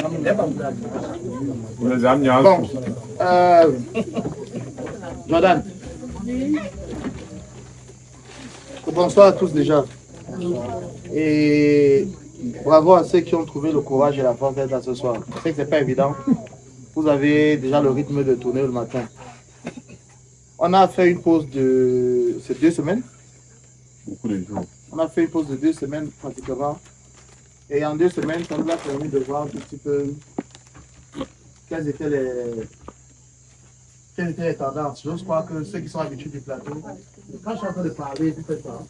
Bon, Jordan, bonsoir à tous déjà. Et bravo à ceux qui ont trouvé le courage et la force d'être là ce soir. Je sais que ce n'est pas évident. Vous avez déjà le rythme de tourner le matin. On a fait une pause de... C'est 2 semaines? Beaucoup de jours. On a fait une pause de 2 semaines pratiquement. Et en 2 semaines, ça nous a permis de voir un petit peu quelles étaient les tendances. Je crois que ceux qui sont habitués du plateau, quand je suis en train de parler, vous faites ça.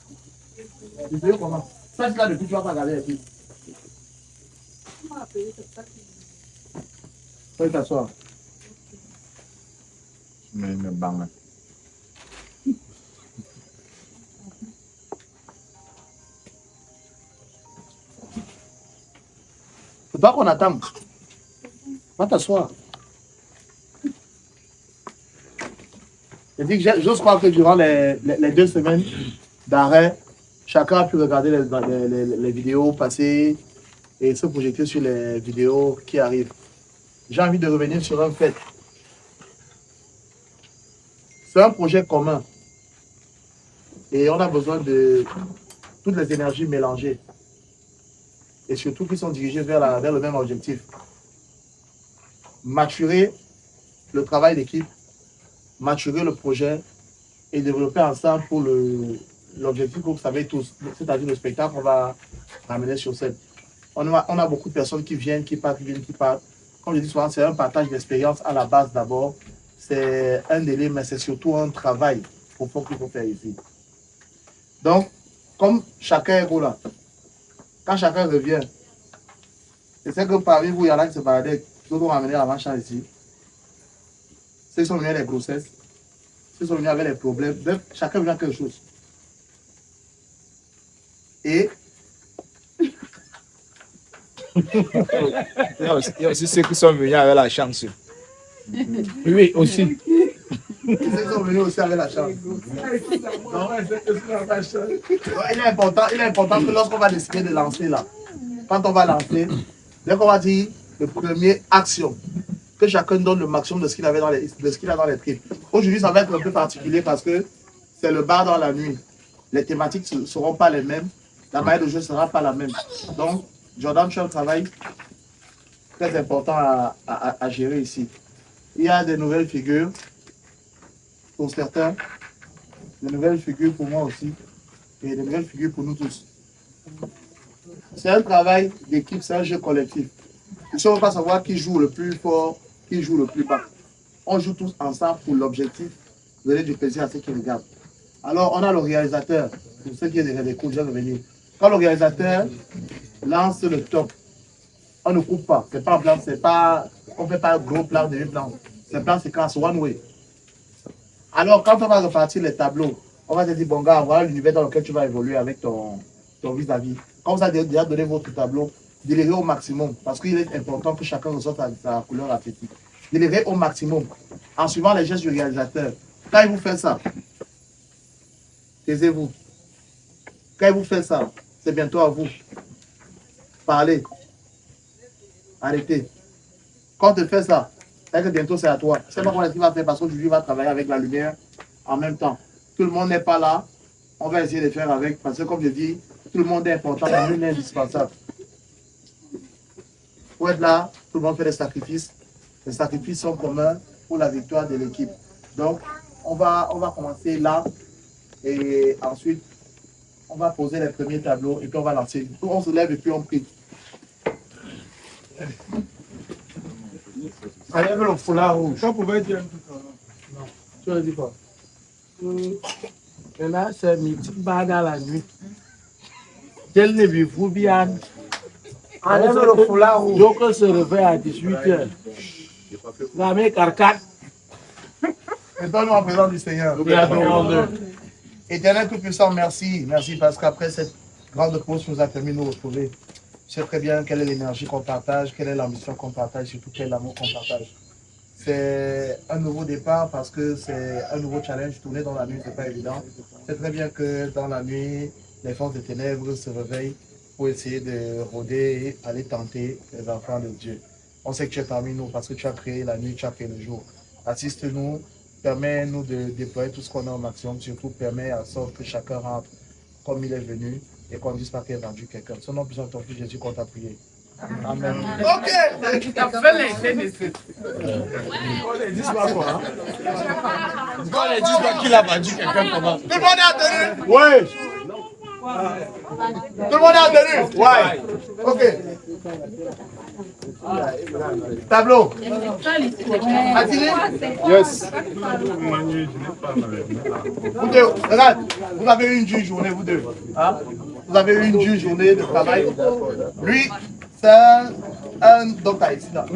Vous savez comment? Ça, c'est là depuis que tu vas pas regarder les filles. Soyez t'asseoir. Mais me bang. C'est pas qu'on attend. Va t'asseoir. Je dis que j'ose croire que durant les 2 semaines d'arrêt, chacun a pu regarder les vidéos passées et se projeter sur les vidéos qui arrivent. J'ai envie de revenir sur un fait. C'est un projet commun. Et on a besoin de toutes les énergies mélangées. Et surtout qui sont dirigées vers le même objectif. Maturer le travail d'équipe, maturer le projet et développer ensemble pour l'objectif que vous savez tous, c'est-à-dire le spectacle qu'on va ramener sur scène. On a beaucoup de personnes qui viennent, qui partent, qui viennent, qui partent. Comme je dis souvent, c'est un partage d'expérience à la base d'abord. C'est un délai, mais c'est surtout un travail profond qu'il faut faire ici. Donc, comme chacun est beau là, quand chacun revient, c'est ça que parmi vous, il y en a qui se baladaient, d'autres ont ramené la marche ici. Ceux qui sont venus avec les grossesses, ceux qui sont venus avec les problèmes, bref, chacun vient quelque chose. Et il y a aussi ceux qui sont venus avec la chance. Oui, aussi. ceux qui sont venus aussi avec la chance. Il est important que lorsqu'on va décider de lancer là, quand on va lancer, dès qu'on va dire le premier action, que chacun donne le maximum de ce qu'il avait dans les tripes. Aujourd'hui, ça va être un peu particulier parce que c'est le bar dans la nuit. Les thématiques ne seront pas les mêmes. La manière de jeu ne sera pas la même. Donc, Jordan, tu as un travail très important à gérer ici. Il y a des nouvelles figures pour certains, des nouvelles figures pour moi aussi, et des nouvelles figures pour nous tous. C'est un travail d'équipe, c'est un jeu collectif. Ici, on ne va pas savoir qui joue le plus fort, qui joue le plus bas. On joue tous ensemble pour l'objectif de donner du plaisir à ceux qui regardent. Alors, on a le réalisateur, pour ceux qui ont des cours, je vais revenir. Quand le réalisateur lance le top, on ne coupe pas. C'est pas blanc, c'est pas. On ne fait pas un gros plan, demi-plan. C'est plan séquence, one way. Alors, quand on va repartir les tableaux, on va te dire, bon gars, voilà l'univers dans lequel tu vas évoluer avec ton vis-à-vis. Quand vous avez déjà donné votre tableau, délirez au maximum, parce qu'il est important que chacun ressorte sa couleur artistique. Délirez au maximum, en suivant les gestes du réalisateur. Quand il vous fait ça, taisez-vous. Quand il vous fait ça, c'est bientôt à vous. Parlez. Arrêtez. Quand on te fait ça, c'est que bientôt c'est à toi. C'est pas comment est-ce qu'il va faire parce qu'aujourd'hui il va travailler avec la lumière en même temps. Tout le monde n'est pas là. On va essayer de faire avec parce que comme je dis, tout le monde est important, nul n'est indispensable. Pour être là, tout le monde fait des sacrifices. Les sacrifices sont communs pour la victoire de l'équipe. Donc, on va commencer là et ensuite, on va poser les premiers tableaux et puis on va lancer. On se lève et puis on prie. Enlève le foulard rouge. Ça pouvait dire un truc. Non. Tu as dit quoi? Maintenant, c'est midi bas dans la nuit. Tel ne vit-vous bien? Enlève le foulard rouge. Joker se réveille à 18h. La mec carcade. Mettons-nous en présence du Seigneur. Éternel Tout-Puissant, merci. Merci parce qu'après cette grande pause, tu nous as permis de nous retrouver. Tu sais très bien quelle est l'énergie qu'on partage, quelle est l'ambition qu'on partage, surtout quel est l'amour qu'on partage. C'est un nouveau départ parce que c'est un nouveau challenge. Tourner dans la nuit, c'est pas évident. C'est très bien que dans la nuit, les forces des ténèbres se réveillent pour essayer de rôder et aller tenter les enfants de Dieu. On sait que tu es parmi nous parce que tu as créé la nuit, tu as créé le jour. Assiste-nous, permets-nous de déployer tout ce qu'on a au maximum, surtout permets à sorte que chacun rentre comme il est venu et qu'on ne dise pas qu'il a vendu quelqu'un. Son nom puissant ton fils Jésus qu'on t'a prié. Amen. Ok! On ne dit pas quoi, hein? On ne dit pas qu'il a vendu quelqu'un comment? Tout le monde est adhéré? Oui! Tout le monde est adhéré? Oui! Ok. Tableau. Attiré? Yes. Vous deux, regarde, vous avez eu une dure journée, vous deux. Hein? Vous avez eu une dure journée de travail. Lui, c'est un docteur ici. Là.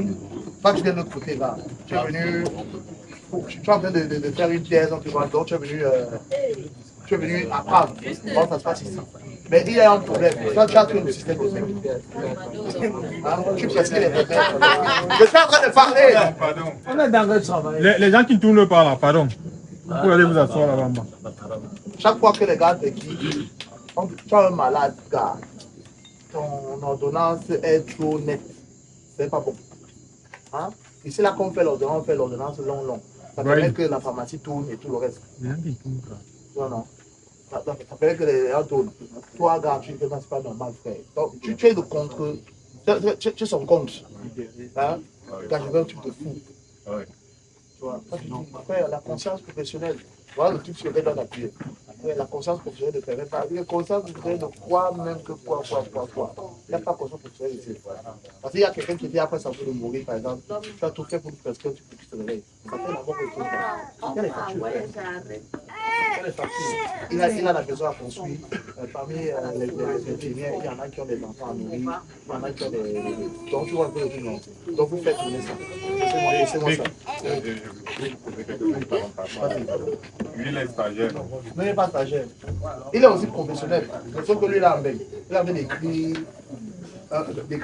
Toi, tu viens de l'autre côté là. Tu es venu. Tu es en train de faire une thèse, donc tu es venu apprendre comment ça se passe ici. Mais il y a un problème. Toi, tu as tout le système de sécurité. Hein? Tu presques les répètes. Je suis en train de parler. Pardon. On est dans le travail. Les gens qui tournent par là, pardon. Vous pouvez aller vous asseoir là-bas. Chaque fois que les gars te disent, tu as un malade, gars, ton ordonnance est trop nette. C'est pas bon. Hein? Ici, là, quand on fait l'ordonnance long. Ça permet que la pharmacie tourne et tout le reste. Non. Ça permet que les gens tournent. Toi, gars, tu ne c'est pas normal, frère. Donc, tu es de contre. Tu es son compte. Hein? Quand je veux un truc de fou. Ouais. Tu vois, frère, la conscience professionnelle. Voilà le truc sur lequel on doit appuyer. La conscience professionnelle ne permet pas. La conscience professionnelle ne croit même que quoi. Il n'y a pas de conscience professionnelle ici. Parce qu'il y a quelqu'un qui dit après ça peut mourir, par exemple. Tu as tout fait pour lui parce que tu peux plus te réveiller. Ça fait la mort de tout. Il y a les factures. Il a la maison à construire. Parmi les ingénieurs, il y en a qui ont des enfants à nourrir. Il y en a qui ont des. Donc tu vois un peu le truc, non? Donc vous faites tourner ça. Laissez-moi ça. Lui, il est stagiaire. Non, il n'est pas stagiaire. Il est aussi professionnel. Sauf que lui, il a un mec. Il avait d'écrire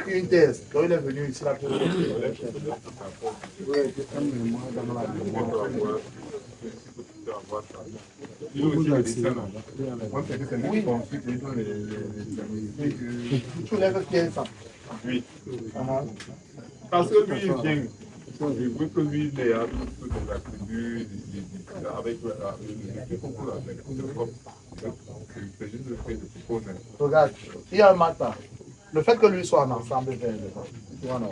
une thèse. Donc il est venu ici là pour. Il est aussi médecin. Moi, c'est que c'est lui qui construit Tu lèves qui est ça? Oui. Parce que lui, il vient. Je veux que lui, il est à toutes les attributs, avec c'est juste le fait de se poser. Regarde, il y a un matin. Le fait que lui soit en ensemble vers le temps, tu vois, non,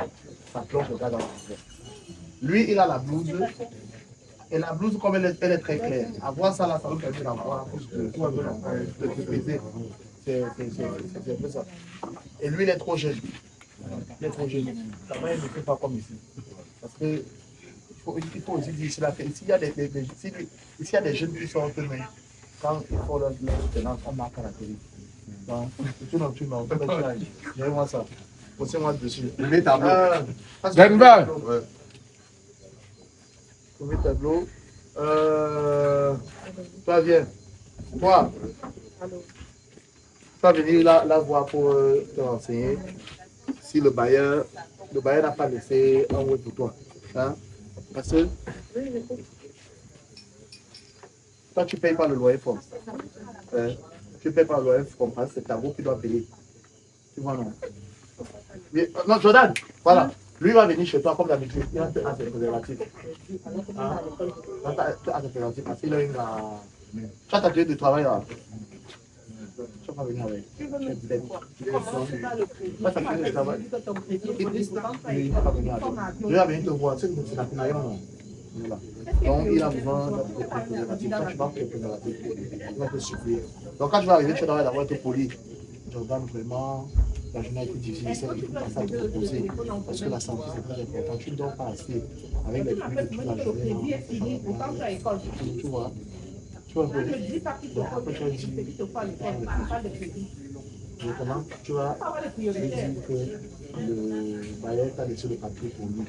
ça plonge le gars dans l'ensemble. Lui, il a la blouse. Et la blouse, comme elle est très claire, avoir ça là, ça nous permet d'avoir de peser. C'est un peu ça. Et lui, il est trop jeune. Il est trop jeune. Ça va, il ne fait pas comme ici. Parce que il faut aussi dire cela. Ici, il y a des jeunes qui sont tenus. Quand il faut leur tenance, on marque à la télé. Donc, tu n'as pas. J'ai-moi ça. Posez-moi dessus. Les tableaux. Denver. Premier tableau. Toi, viens. Toi. Tu vas venir là voir pour te renseigner si le bailleur n'a pas laissé un mot pour toi. Hein? Parce que toi, tu ne payes pas le loyer fort. Tu ne payes pas le loyer fort parce que c'est ta qui doit payer. Tu vois, non? Mais, non, Jordan, voilà. Lui va venir chez toi comme d'habitude. Il a ses préservatifs. Hein? Il a ses préservatifs parce qu'il a une. Tu as ta durée de travail là. Tu vas pas venir avec. Tu es bête. Tu as ta durée de travail. Il va pas venir avec. Il va venir te voir. C'est la pinaillon, non? Voilà. Donc, il a besoin de préservatifs. Quand tu vas pour les préservatifs, il va te suffire. Donc, quand tu vas arriver, tu dois d'abord être poli. Jordan, vraiment. La journée a été difficile, c'est ça de te poser. Parce que la santé, c'est très important. Tu ne dors pas assez avec les pluies de toute la journée. Tu vois? Tu vois un peu. Donc après, tu vas dire. Comment tu vas dire que le bailleur t'a laissé le papier pour lui.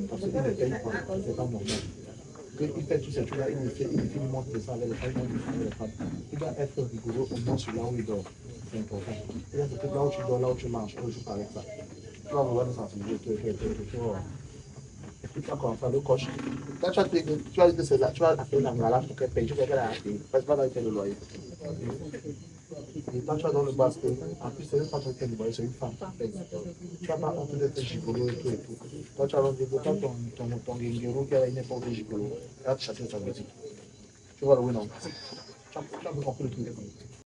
Parce qu'il ne paye pas. C'est pas normal. Il fait tout ça, tu vois, il montre ça avec les femmes. Il doit être rigoureux au moins sur là où il dort. C'est important. Et là, c'est là où tu dors, là où tu manges, on ne joue pas avec ça. Tu vas voir de sensibiliser, tu vois. Et puis tu vas commencer à le cocher. Quand tu vas dire que c'est là, tu vas appeler la malade pour qu'elle paye, tu vas qu'elle a acheté. Parce que pas dans le loyer. Et quand tu vas dans le basket, en plus, c'est une femme qui est libérée, c'est une femme. Tu n'as pas honte d'être gigolo et tout et tout. Toi, tu as l'envie de ton guinguero qui a une époque de gigolo. Là, tu chasses sa musique. Tu vois le oui, non. Tu as compris le truc.